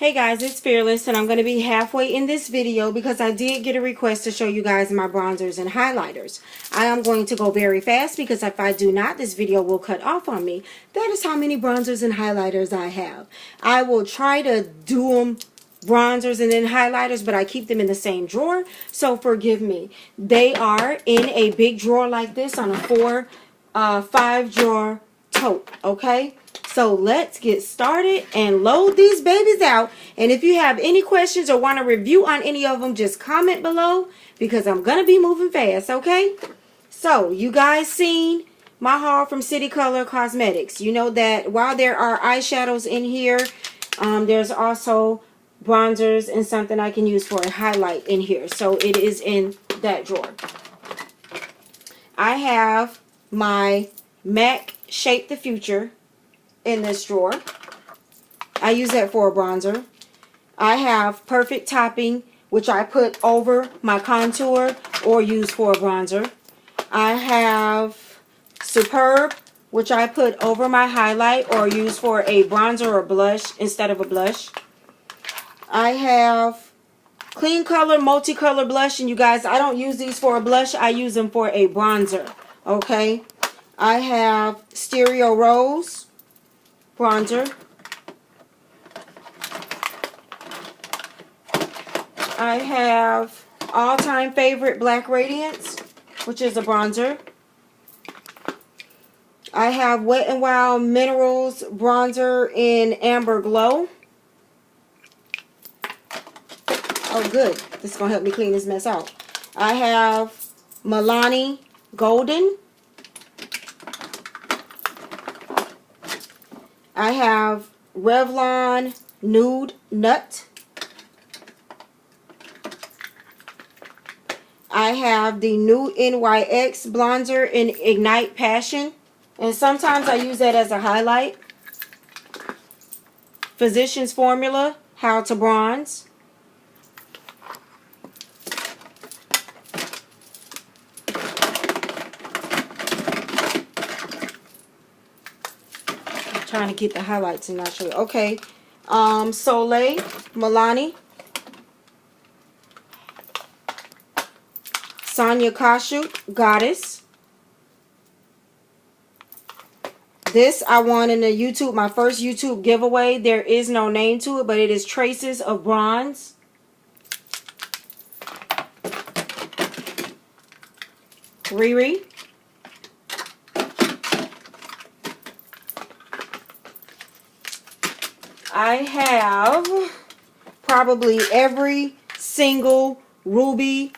Hey guys, it's Fearless, and I'm going to be halfway in this video because I did get a request to show you guys my bronzers and highlighters. I am going to go very fast because if I do not, this video will cut off on me. That is how many bronzers and highlighters I have. I will try to do them bronzers and then highlighters, but I keep them in the same drawer, so forgive me. They are in a big drawer like this on a 5 drawer tote, okay? So let's get started and load these babies out. And if you have any questions or want a review on any of them, just comment below because I'm going to be moving fast, okay? So you guys seen my haul from City Color Cosmetics. You know that while there are eyeshadows in here, there's also bronzers and something I can use for a highlight in here. So it is in that drawer. I have my MAC Shape the Future in this drawer. I use that for a bronzer. I have Perfect Topping, which I put over my contour or use for a bronzer. I have Superb, which I put over my highlight or use for a bronzer or blush instead of a blush. I have Clean Color Multicolor Blush, and you guys, I don't use these for a blush. I use them for a bronzer, okay? I have Stereo Rose bronzer. I have all-time favorite Black Radiance, which is a bronzer. I have Wet n Wild Minerals bronzer in Amber Glow. Oh, good. This is going to help me clean this mess out. I have Milani Golden. I have Revlon Nude Nut. I have the new NYX bronzer in Ignite Passion. And sometimes I use that as a highlight. Physicians Formula, How to Bronze. Trying to get the highlights and not show you. Okay. Soleil Milani. Sonia Kashuk Goddess. This I won in the YouTube, my first YouTube giveaway. There is no name to it, but it is Traces of Bronze. Riri. I have probably every single Ruby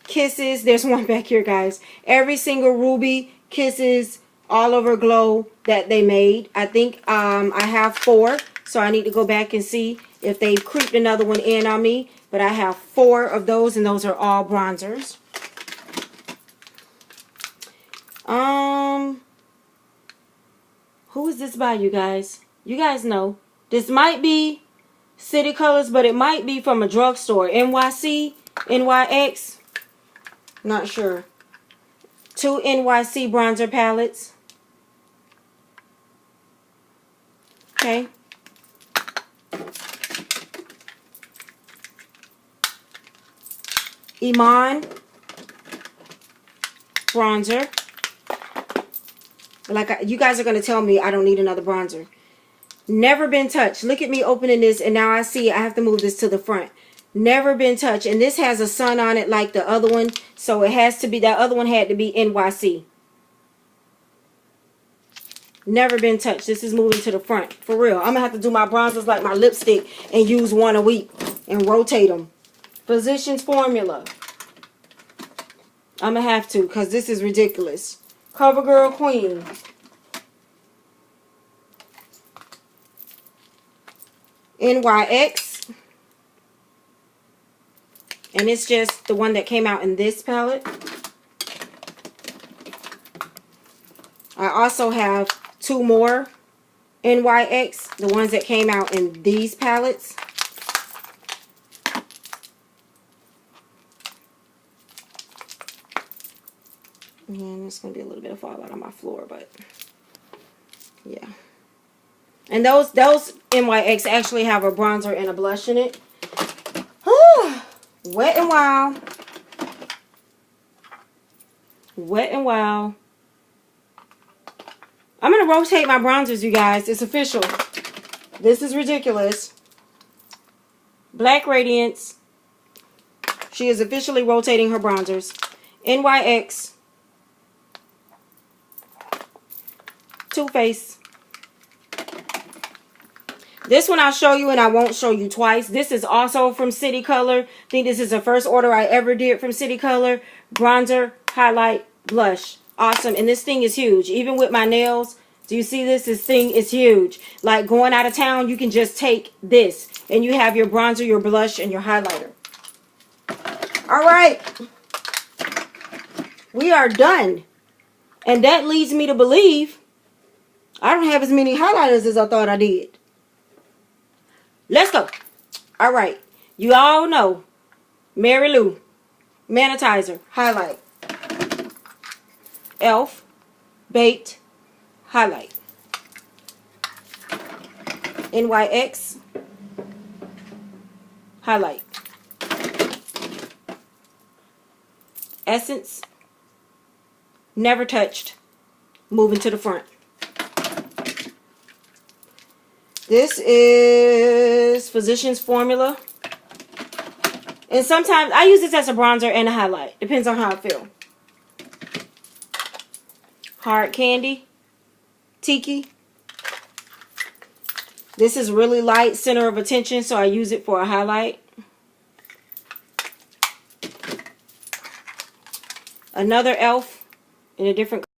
Kisses. There's one back here, guys. Every single Ruby Kisses All Over Glow that they made. I think I have 4. So I need to go back and see if they creeped another one in on me. But I have 4 of those, and those are all bronzers. Who is this by, you guys? You guys know. This might be City Colors, but it might be from a drugstore. NYC, NYX, not sure. 2 NYC bronzer palettes. Okay. Iman bronzer. You guys are going to tell me I don't need another bronzer. Never Been Touched. Look at me opening this, and now I see I have to move this to the front. Never Been Touched. And this has a sun on it like the other one. So it has to be, that other one had to be NYC. Never Been Touched. This is moving to the front. For real. I'm going to have to do my bronzers like my lipstick and use one a week and rotate them. Physicians Formula. I'm going to have to because this is ridiculous. CoverGirl Queen. NYX, and it's just the one that came out in this palette. I also have 2 more NYX, the ones that came out in these palettes. And it's going to be a little bit of fallout on my floor, but yeah. And those NYX actually have a bronzer and a blush in it. Wet and Wild. Wet and Wild. I'm going to rotate my bronzers, you guys. It's official. This is ridiculous. Black Radiance. She is officially rotating her bronzers. NYX. Too Faced. This one I'll show you and I won't show you twice. This is also from City Color. I think this is the first order I ever did from City Color. Bronzer, highlight, blush. Awesome. And this thing is huge. Even with my nails. Do you see this? This thing is huge. Like going out of town, you can just take this. And you have your bronzer, your blush, and your highlighter. Alright. We are done. And that leads me to believe I don't have as many highlighters as I thought I did. Let's go. All right. You all know Mary Lou Manitizer Highlight. Elf Baked Highlight. NYX Highlight. Essence Never Touched. Moving to the front. This is Physicians Formula. And sometimes I use this as a bronzer and a highlight. Depends on how I feel. Hard Candy. Tiki. This is really light, center of attention, so I use it for a highlight. Another Elf in a different